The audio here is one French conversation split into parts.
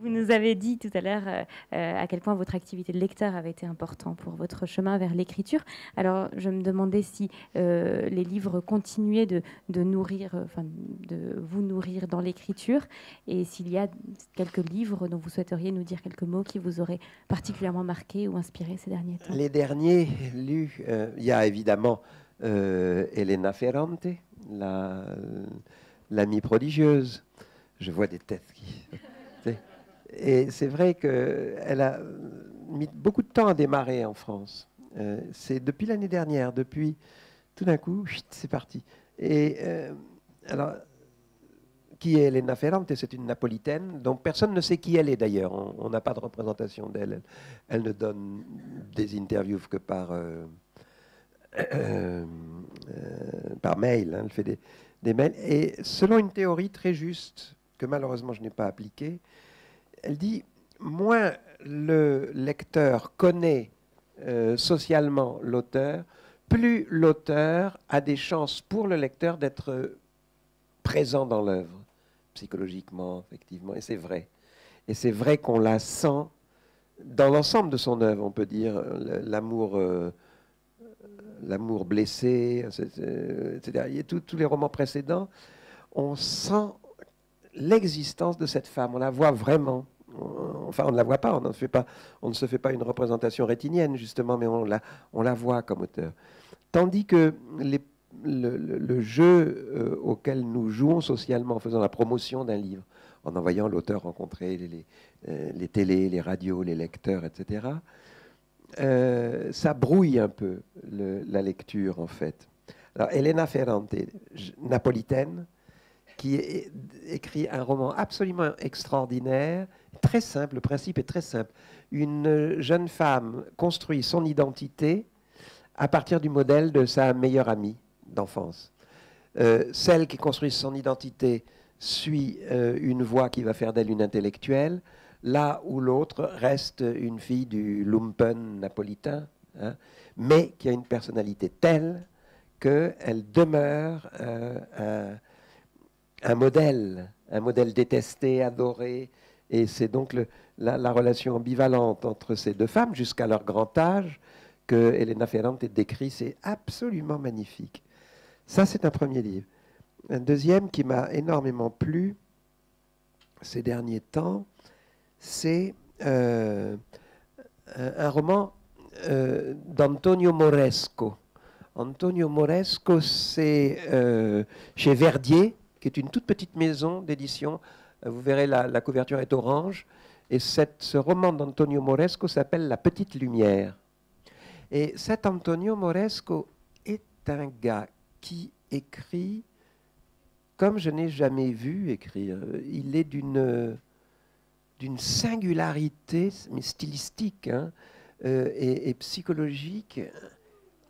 Vous nous avez dit tout à l'heure à quel point votre activité de lecteur avait été importante pour votre chemin vers l'écriture. Alors, je me demandais si les livres continuaient de nourrir, de vous nourrir dans l'écriture, et s'il y a quelques livres dont vous souhaiteriez nous dire quelques mots qui vous auraient particulièrement marqué ou inspiré ces derniers temps. Les derniers lus, il y a évidemment Elena Ferrante, l'amie prodigieuse. Je vois des têtes qui... Et c'est vrai qu'elle a mis beaucoup de temps à démarrer en France. C'est depuis l'année dernière, depuis tout d'un coup, c'est parti. Et alors, qui est Elena Ferrante? C'est une Napolitaine dont personne ne sait qui elle est d'ailleurs. On n'a pas de représentation d'elle. Elle ne donne des interviews que par mail. Hein. Elle fait des mails. Et selon une théorie très juste, que malheureusement je n'ai pas appliquée, elle dit, moins le lecteur connaît socialement l'auteur, plus l'auteur a des chances pour le lecteur d'être présent dans l'œuvre, psychologiquement, effectivement, et c'est vrai. Et c'est vrai qu'on la sent dans l'ensemble de son œuvre, on peut dire, l'amour blessé, etc. Et tous les romans précédents, on sent l'existence de cette femme, on la voit vraiment. Enfin, on ne la voit pas, on ne se fait pas une représentation rétinienne, justement, mais on la voit comme auteur. Tandis que le jeu auquel nous jouons socialement en faisant la promotion d'un livre, en envoyant l'auteur rencontrer les télés, les radios, les lecteurs, etc., ça brouille un peu la lecture, en fait. Alors, Elena Ferrante, napolitaine, qui écrit un roman absolument extraordinaire, très simple, le principe est très simple. Une jeune femme construit son identité à partir du modèle de sa meilleure amie d'enfance. Celle qui construit son identité suit une voie qui va faire d'elle une intellectuelle, là où l'autre reste une fille du lumpen napolitain, hein, mais qui a une personnalité telle qu'elle demeure un modèle détesté, adoré, et c'est donc la relation ambivalente entre ces deux femmes jusqu'à leur grand âge que Elena Ferrante décrit. C'est absolument magnifique. Ça, c'est un premier livre. Un deuxième qui m'a énormément plu ces derniers temps, c'est un roman d'Antonio Moresco. Antonio Moresco, c'est chez Verdier, qui est une toute petite maison d'édition. Vous verrez, la couverture est orange. Et ce roman d'Antonio Moresco s'appelle La Petite Lumière. Et cet Antonio Moresco est un gars qui écrit comme je n'ai jamais vu écrire. Il est d'une singularité, mais stylistique, hein, et psychologique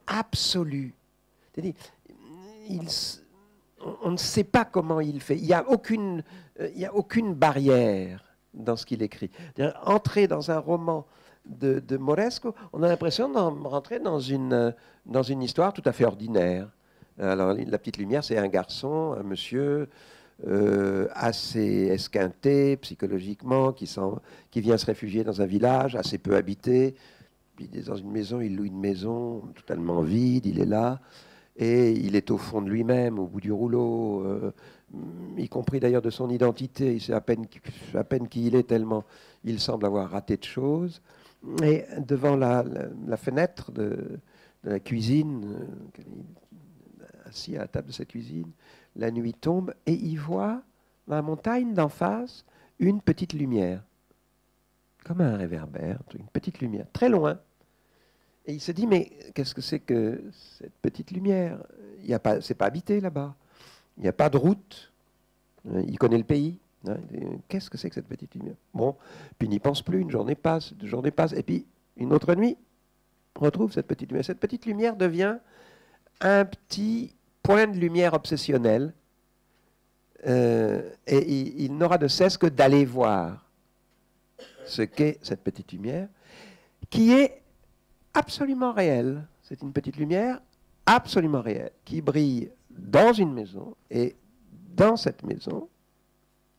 absolue. C'est-à-dire, on ne sait pas comment il fait. Il n'y a aucune barrière dans ce qu'il écrit. Entrer dans un roman de Moresco, on a l'impression de rentrer dans une histoire tout à fait ordinaire. Alors, La Petite Lumière, c'est un garçon, un monsieur assez esquinté psychologiquement, qui vient se réfugier dans un village assez peu habité. Puis il est dans une maison, il loue une maison totalement vide, il est là. Et il est au fond de lui-même, au bout du rouleau, y compris d'ailleurs de son identité. Il sait à peine qui il est, tellement il semble avoir raté de choses. Et devant la fenêtre de la cuisine, assis à la table de sa cuisine, la nuit tombe et il voit dans la montagne d'en face une petite lumière, comme un réverbère, une petite lumière, très loin. Et il se dit, mais qu'est-ce que c'est que cette petite lumière? C'est pas habité là-bas. Il n'y a pas de route. Il connaît le pays. Qu'est-ce que c'est que cette petite lumière? Bon, puis il n'y pense plus. Une journée passe, 2 journées passent. Et puis, une autre nuit, on retrouve cette petite lumière. Cette petite lumière devient un petit point de lumière obsessionnel. Et il n'aura de cesse que d'aller voir ce qu'est cette petite lumière, qui est absolument réelle. C'est une petite lumière absolument réelle qui brille dans une maison. Et dans cette maison,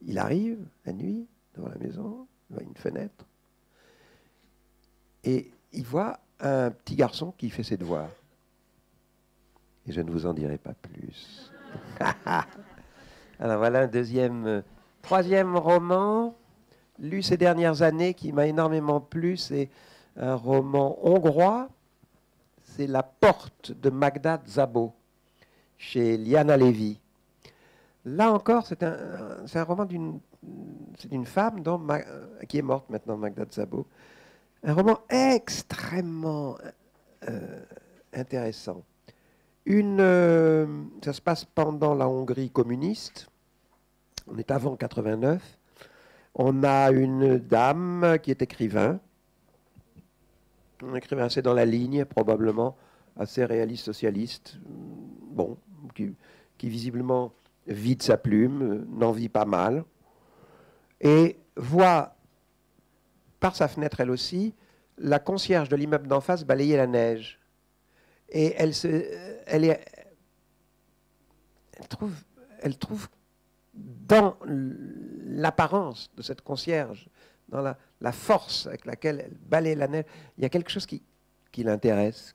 il arrive la nuit devant la maison une fenêtre, et il voit un petit garçon qui fait ses devoirs. Et je ne vous en dirai pas plus. Alors voilà un troisième roman, lu ces dernières années, qui m'a énormément plu. C'est un roman hongrois. C'est La Porte de Magda Szabo, chez Liana Levy. Là encore, c'est un roman d'une femme qui est morte maintenant, Magda Szabo. Un roman extrêmement intéressant. Ça se passe pendant la Hongrie communiste. On est avant 89. On a une dame qui est écrivain. Un écrivain assez dans la ligne, probablement, assez réaliste socialiste. Bon, qui visiblement vide sa plume, n'en vit pas mal. Et voit, par sa fenêtre elle aussi, la concierge de l'immeuble d'en face balayer la neige. Et elle trouve dans l'apparence de cette concierge, dans la force avec laquelle elle balaye la neige, il y a quelque chose qui l'intéresse.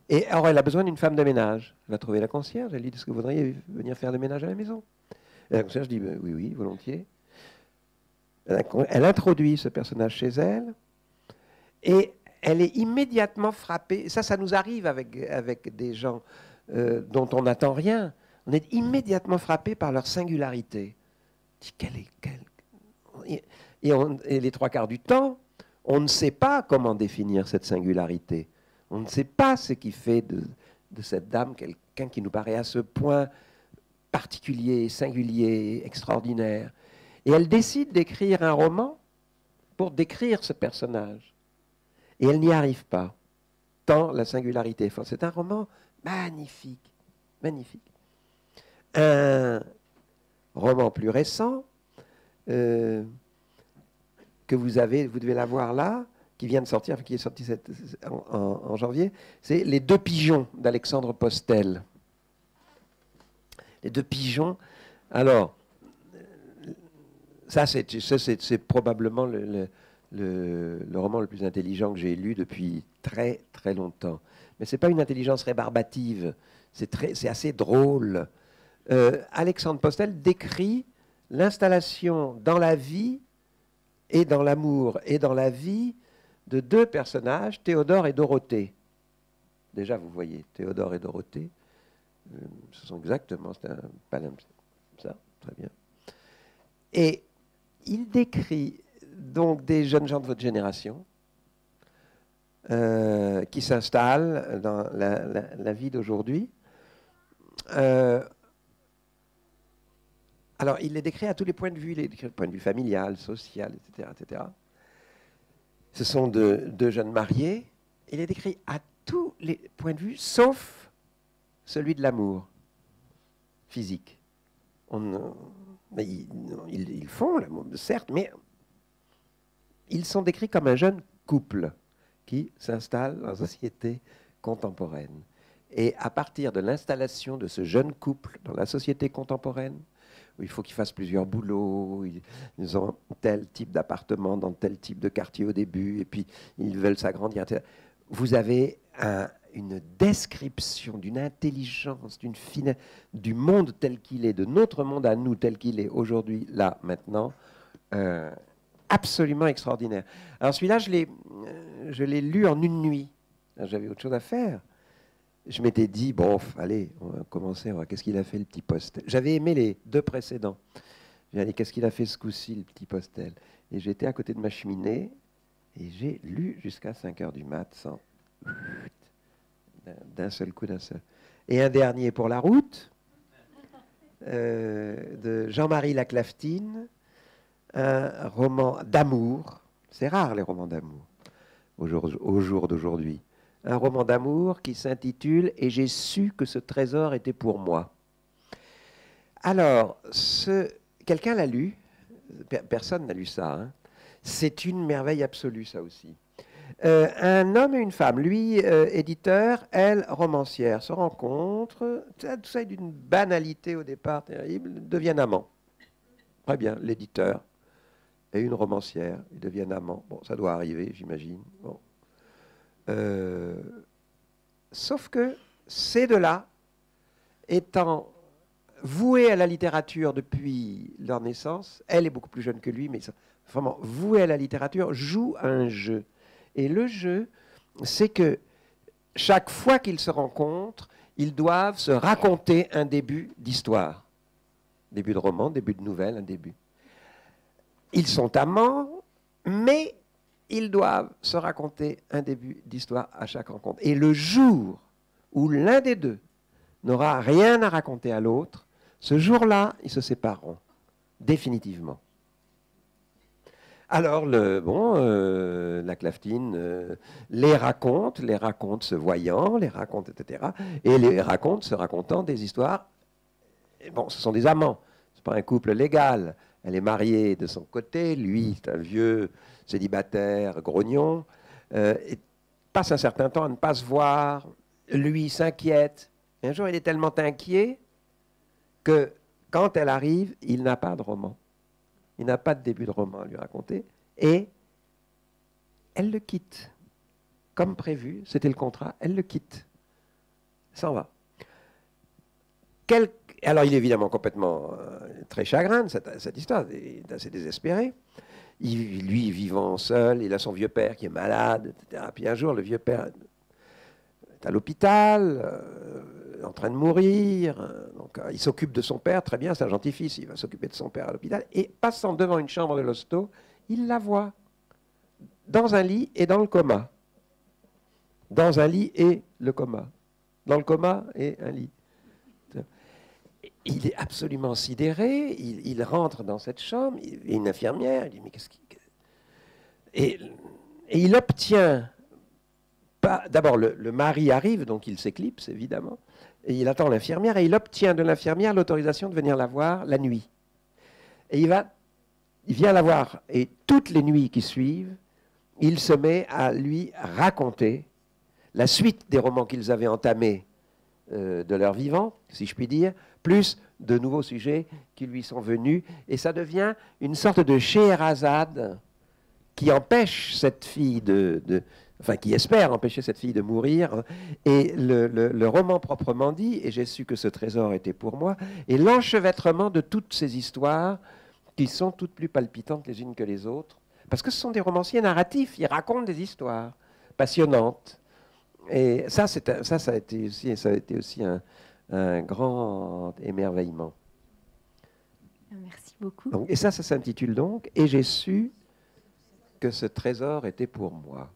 Et alors elle a besoin d'une femme de ménage. Elle va trouver la concierge, elle lui dit: est-ce que vous voudriez venir faire le ménage à la maison? Et la concierge dit: oui, oui, volontiers. Elle introduit ce personnage chez elle, et elle est immédiatement frappée. Ça nous arrive avec des gens dont on n'attend rien. On est immédiatement frappé par leur singularité. Et les trois quarts du temps, on ne sait pas comment définir cette singularité. On ne sait pas ce qui fait de cette dame quelqu'un qui nous paraît à ce point particulier, singulier, extraordinaire. Et elle décide d'écrire un roman pour décrire ce personnage. Et elle n'y arrive pas, tant la singularité est forte. C'est un roman magnifique, magnifique. Un roman plus récent, que vous devez l'avoir là, qui vient de sortir, qui est sorti en janvier, c'est Les Deux Pigeons d'Alexandre Postel. Les Deux Pigeons. Alors, ça c'est probablement le roman le plus intelligent que j'ai lu depuis très très longtemps. Mais ce n'est pas une intelligence rébarbative, c'est assez drôle. Alexandre Postel décrit l'installation dans la vie et dans l'amour et dans la vie de deux personnages, Théodore et Dorothée. Déjà, vous voyez, Théodore et Dorothée, ce sont exactement, c'est un palimpseste, ça, très bien. Et il décrit donc des jeunes gens de votre génération qui s'installent dans la vie d'aujourd'hui. Alors, il les décrit à tous les points de vue. Il les décrit du point de vue familial, social, etc., etc. Ce sont deux jeunes mariés. Il les décrit à tous les points de vue, sauf celui de l'amour physique. Ils font l'amour, certes, mais ils sont décrits comme un jeune couple qui s'installe dans la société contemporaine. Et à partir de l'installation de ce jeune couple dans la société contemporaine, où il faut qu'ils fassent plusieurs boulots, ils ont tel type d'appartement dans tel type de quartier au début, et puis ils veulent s'agrandir. Vous avez une description d'une intelligence, d'une finesse, du monde tel qu'il est, de notre monde à nous tel qu'il est aujourd'hui, là, maintenant, absolument extraordinaire. Alors celui-là, je l'ai lu en une nuit. J'avais autre chose à faire. Je m'étais dit, bon, allez, on va commencer, qu'est-ce qu'il a fait le petit Postel? J'avais aimé les deux précédents. J'ai dit, qu'est-ce qu'il a fait ce coup-ci, le petit Postel? Et j'étais à côté de ma cheminée, et j'ai lu jusqu'à 5 heures du mat, sans... d'un seul coup, d'un seul. Et un dernier pour la route, de Jean-Marie Laclaftine, un roman d'amour. C'est rare, les romans d'amour, au jour d'aujourd'hui. Un roman d'amour qui s'intitule « Et j'ai su que ce trésor était pour moi ». Alors, quelqu'un l'a lu, personne n'a lu ça, hein. C'est une merveille absolue, ça aussi. Un homme et une femme, lui éditeur, elle romancière, se rencontrent, tout ça est d'une banalité au départ terrible, deviennent amants. Très bien, l'éditeur et une romancière. Ils deviennent amants. Bon, ça doit arriver, j'imagine. Bon. Sauf que ces deux-là, étant voués à la littérature depuis leur naissance, elle est beaucoup plus jeune que lui, mais vraiment voués à la littérature, jouent un jeu. Et le jeu, c'est que chaque fois qu'ils se rencontrent, ils doivent se raconter un début d'histoire. Début de roman, début de nouvelle, un début. Ils sont amants, mais ils doivent se raconter un début d'histoire à chaque rencontre. Et le jour où l'un des deux n'aura rien à raconter à l'autre, ce jour-là, ils se sépareront, définitivement. Alors, la Clafetine les raconte se voyant, les raconte, etc. Et les raconte se racontant des histoires. Et bon, ce sont des amants, ce n'est pas un couple légal. Elle est mariée de son côté, lui, c'est un vieux célibataire, grognon. Et passe un certain temps à ne pas se voir. Lui s'inquiète. Et un jour, il est tellement inquiet que quand elle arrive, il n'a pas de roman. Il n'a pas de début de roman à lui raconter. Et elle le quitte. Comme prévu, c'était le contrat, elle le quitte. S'en va. Alors, il est évidemment complètement très chagrin de cette histoire, il est assez désespéré. Lui, vivant seul, il a son vieux père qui est malade, etc. Puis un jour, le vieux père est à l'hôpital, en train de mourir. Donc, il s'occupe de son père, très bien, c'est un gentil fils, il va s'occuper de son père à l'hôpital. Et passant devant une chambre de l'hosto, il la voit dans un lit et dans le coma. Dans un lit et le coma. Dans le coma et un lit. Il est absolument sidéré, il rentre dans cette chambre, il y a une infirmière, il dit mais qu'est-ce qui... Et il obtient, d'abord le mari arrive, donc il s'éclipse évidemment, et il attend l'infirmière, et il obtient de l'infirmière l'autorisation de venir la voir la nuit. Et il vient la voir, et toutes les nuits qui suivent, il se met à lui raconter la suite des romans qu'ils avaient entamés de leur vivant, si je puis dire, plus de nouveaux sujets qui lui sont venus, et ça devient une sorte de Scheherazade qui empêche cette fille enfin qui espère empêcher cette fille de mourir, et le roman proprement dit, et j'ai su que ce trésor était pour moi, et l'enchevêtrement de toutes ces histoires qui sont toutes plus palpitantes les unes que les autres, parce que ce sont des romanciers narratifs, ils racontent des histoires passionnantes. Et ça a été aussi un grand émerveillement. Merci beaucoup. Donc, et ça s'intitule donc « Et j'ai su que ce trésor était pour moi ».